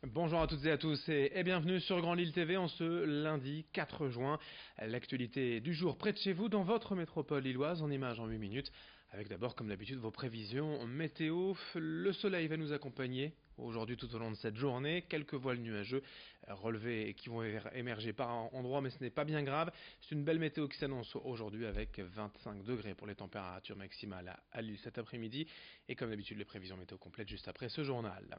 Bonjour à toutes et à tous et bienvenue sur Grand Lille TV en ce lundi 4 juin. L'actualité du jour près de chez vous dans votre métropole lilloise en images en 8 minutes. Avec d'abord comme d'habitude vos prévisions météo. Le soleil va nous accompagner aujourd'hui tout au long de cette journée. Quelques voiles nuageux relevés qui vont émerger par endroits mais ce n'est pas bien grave. C'est une belle météo qui s'annonce aujourd'hui avec 25 degrés pour les températures maximales à Lille cet après-midi. Et comme d'habitude les prévisions météo complètes juste après ce journal.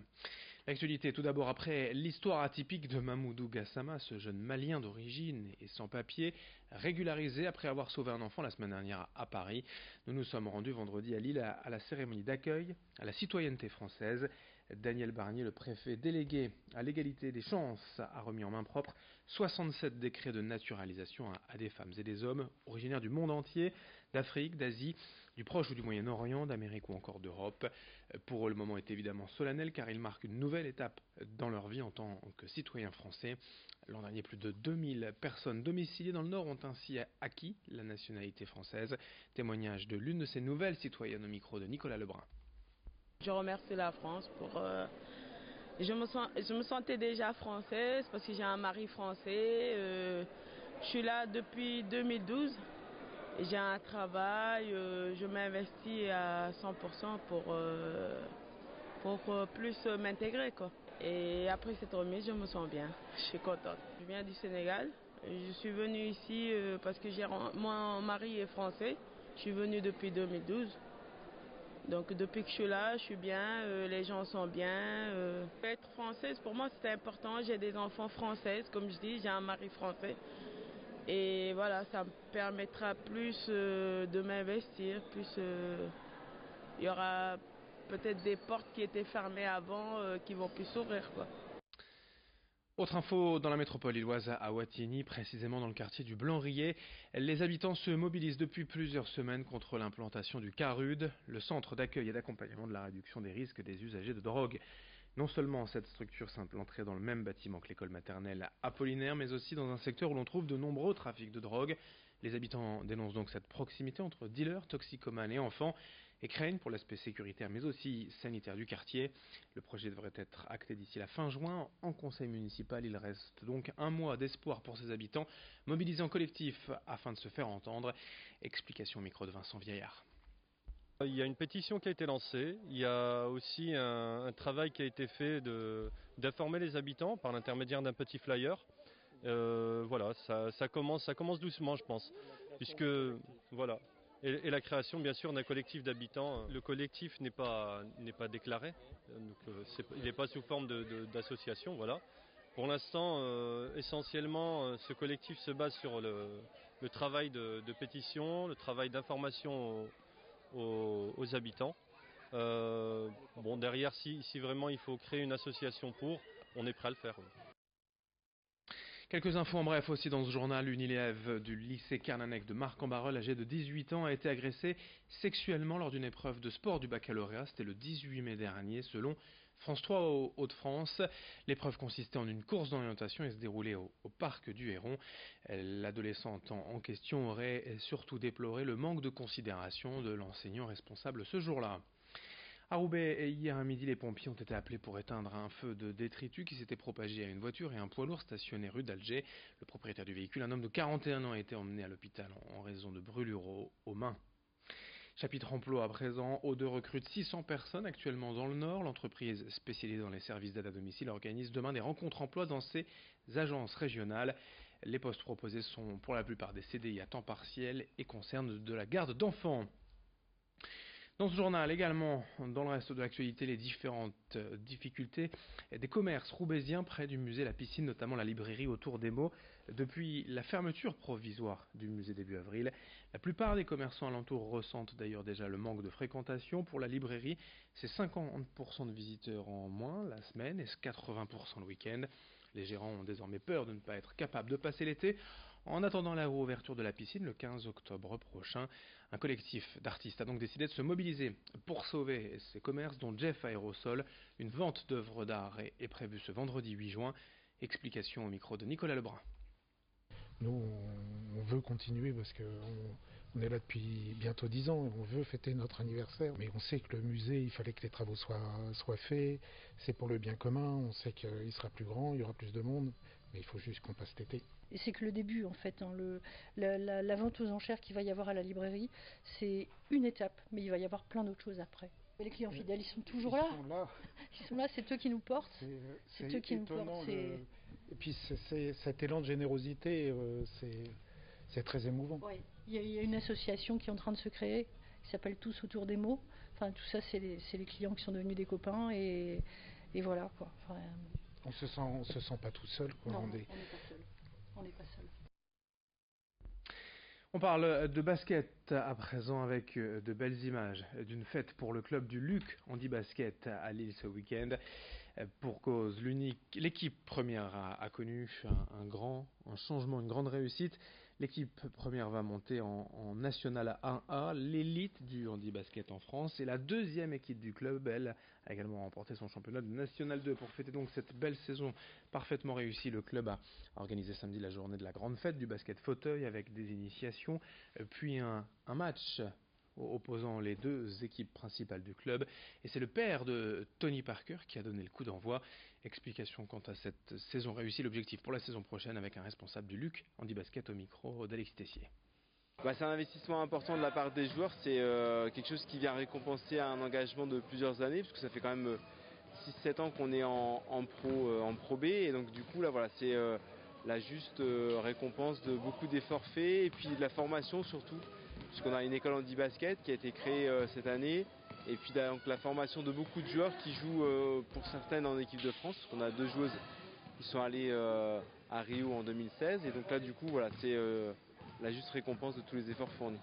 L'actualité tout d'abord après l'histoire atypique de Mamoudou Gassama, ce jeune malien d'origine et sans papier, régularisé après avoir sauvé un enfant la semaine dernière à Paris. Nous nous sommes rendus vendredi à Lille à la cérémonie d'accueil à la citoyenneté française. Daniel Barnier, le préfet délégué à l'égalité des chances, a remis en main propre 67 décrets de naturalisation à des femmes et des hommes originaires du monde entier, d'Afrique, d'Asie, du Proche ou du Moyen-Orient, d'Amérique ou encore d'Europe. Pour eux, le moment est évidemment solennel car il marque une nouvelle étape dans leur vie en tant que citoyens français. L'an dernier, plus de 2000 personnes domiciliées dans le Nord ont ainsi acquis la nationalité française. Témoignage de l'une de ces nouvelles citoyennes au micro de Nicolas Lebrun. Je remercie la France pour... je me sentais déjà française parce que j'ai un mari français. Je suis là depuis 2012. J'ai un travail, je m'investis à 100% pour plus m'intégrer, quoi. Et après cette remise, je me sens bien. Je suis contente. Je viens du Sénégal. Je suis venue ici parce que mon mari est français. Je suis venue depuis 2012. Donc depuis que je suis là, je suis bien, les gens sont bien. Être française, pour moi, c'est important. J'ai des enfants françaises, comme je dis, j'ai un mari français. Et voilà, ça me permettra plus de m'investir, il y aura peut-être des portes qui étaient fermées avant qui vont plus s'ouvrir, quoi. Autre info dans la métropole lilloise à Wattignies, précisément dans le quartier du Blanc-Riet, les habitants se mobilisent depuis plusieurs semaines contre l'implantation du CARUD, le centre d'accueil et d'accompagnement de la réduction des risques des usagers de drogue. Non seulement cette structure s'implanterait dans le même bâtiment que l'école maternelle Apollinaire, mais aussi dans un secteur où l'on trouve de nombreux trafics de drogue. Les habitants dénoncent donc cette proximité entre dealers, toxicomanes et enfants et craignent pour l'aspect sécuritaire mais aussi sanitaire du quartier. Le projet devrait être acté d'ici la fin juin. En conseil municipal, il reste donc un mois d'espoir pour ces habitants mobilisés en collectif afin de se faire entendre. Explication au micro de Vincent Vieillard. Il y a une pétition qui a été lancée, il y a aussi un travail qui a été fait d'informer les habitants par l'intermédiaire d'un petit flyer. Voilà, ça commence doucement je pense, puisque voilà. Et la création bien sûr d'un collectif d'habitants. Le collectif n'est pas déclaré, donc, il n'est pas sous forme d'association, voilà. Pour l'instant, essentiellement, ce collectif se base sur le travail de pétition, le travail d'information aux habitants. Bon, derrière, si vraiment il faut créer une association on est prêt à le faire. Oui. Quelques infos en bref aussi dans ce journal. Une élève du lycée Carnanec de Marc-en-Barœul, âgée de 18 ans, a été agressée sexuellement lors d'une épreuve de sport du baccalauréat. C'était le 18 mai dernier, selon France 3 aux Hauts-de-France. L'épreuve consistait en une course d'orientation et se déroulait au parc du Héron. L'adolescente en question aurait surtout déploré le manque de considération de l'enseignant responsable ce jour-là. À Roubaix, hier à midi, les pompiers ont été appelés pour éteindre un feu de détritus qui s'était propagé à une voiture et un poids lourd stationné rue d'Alger. Le propriétaire du véhicule, un homme de 41 ans, a été emmené à l'hôpital en raison de brûlures aux mains. Chapitre emploi à présent, O2 recrute 600 personnes actuellement dans le Nord. L'entreprise spécialisée dans les services d'aide à domicile organise demain des rencontres emploi dans ses agences régionales. Les postes proposés sont pour la plupart des CDI à temps partiel et concernent de la garde d'enfants. Dans ce journal également, dans le reste de l'actualité, les différentes difficultés des commerces roubaisiens près du musée La Piscine, notamment la librairie autour des mots. Depuis la fermeture provisoire du musée début avril, la plupart des commerçants alentours ressentent d'ailleurs déjà le manque de fréquentation. Pour la librairie, c'est 50% de visiteurs en moins la semaine et 80% le week-end. Les gérants ont désormais peur de ne pas être capables de passer l'été. En attendant la réouverture de la piscine le 15 octobre prochain, un collectif d'artistes a donc décidé de se mobiliser pour sauver ces commerces, dont Jeff Aérosol. Une vente d'œuvres d'art est prévue ce vendredi 8 juin. Explication au micro de Nicolas Lebrun. Nous, on veut continuer parce qu'on On est là depuis bientôt 10 ans, on veut fêter notre anniversaire, mais on sait que le musée, il fallait que les travaux soient faits, c'est pour le bien commun, on sait qu'il sera plus grand, il y aura plus de monde, mais il faut juste qu'on passe l'été. Et c'est que le début en fait, hein, la vente aux enchères qu'il va y avoir à la librairie, c'est une étape, mais il va y avoir plein d'autres choses après. Et les clients fidèles, ils sont toujours là. Ils sont là, c'est eux qui nous portent. C'est eux qui nous portent. Et puis cet élan de générosité, c'est très émouvant. Ouais. Il y a une association qui est en train de se créer, qui s'appelle Tous autour des mots. Enfin, tout ça, c'est les clients qui sont devenus des copains et voilà quoi. Enfin, on se sent pas tout seul, quoi. Non, on n'est pas seul. On n'est pas seul. On parle de basket à présent avec de belles images d'une fête pour le club du Luc Handi Basket à Lille ce week-end. Pour cause, l'équipe première a connu un changement, une grande réussite. L'équipe première va monter en National 1A, l'élite du handi basket en France. Et la deuxième équipe du club, elle, a également remporté son championnat de National 2. Pour fêter donc cette belle saison parfaitement réussie, le club a organisé samedi la journée de la grande fête du basket fauteuil avec des initiations, puis un match opposant les deux équipes principales du club. Et c'est le père de Tony Parker qui a donné le coup d'envoi. Explication quant à cette saison réussie, l'objectif pour la saison prochaine avec un responsable du Luc Handi Basket au micro d'Alex Tessier. C'est un investissement important de la part des joueurs, c'est quelque chose qui vient récompenser un engagement de plusieurs années, parce que ça fait quand même 6-7 ans qu'on est en Pro B, et donc du coup là voilà, c'est la juste récompense de beaucoup d'efforts faits, et puis de la formation surtout, puisqu'on a une école handi basket qui a été créée cette année, et puis donc la formation de beaucoup de joueurs qui jouent pour certaines en équipe de France, parce qu'on a 2 joueuses qui sont allées à Rio en 2016, et donc là du coup voilà, c'est la juste récompense de tous les efforts fournis.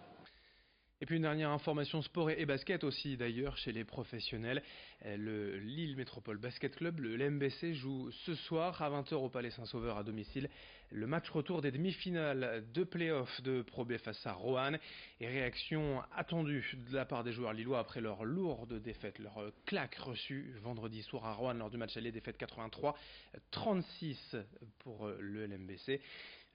Et puis une dernière information sport et basket aussi d'ailleurs chez les professionnels. Le Lille Métropole Basket Club, le LMBC, joue ce soir à 20h au Palais Saint-Sauveur à domicile. Le match retour des demi-finales de play-off de Pro B face à Roanne. Et réaction attendue de la part des joueurs lillois après leur lourde défaite, leur claque reçue vendredi soir à Roanne lors du match aller, défaite 83-36 pour le LMBC.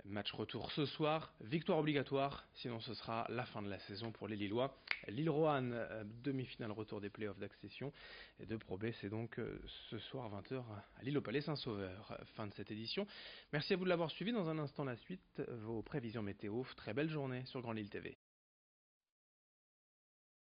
Match retour ce soir, victoire obligatoire, sinon ce sera la fin de la saison pour les Lillois. Lille-Roanne, demi-finale retour des playoffs d'accession de Pro B, c'est donc ce soir 20h à Lille au Palais Saint-Sauveur. Fin de cette édition. Merci à vous de l'avoir suivi. Dans un instant la suite, vos prévisions météo. Très belle journée sur Grand Lille TV.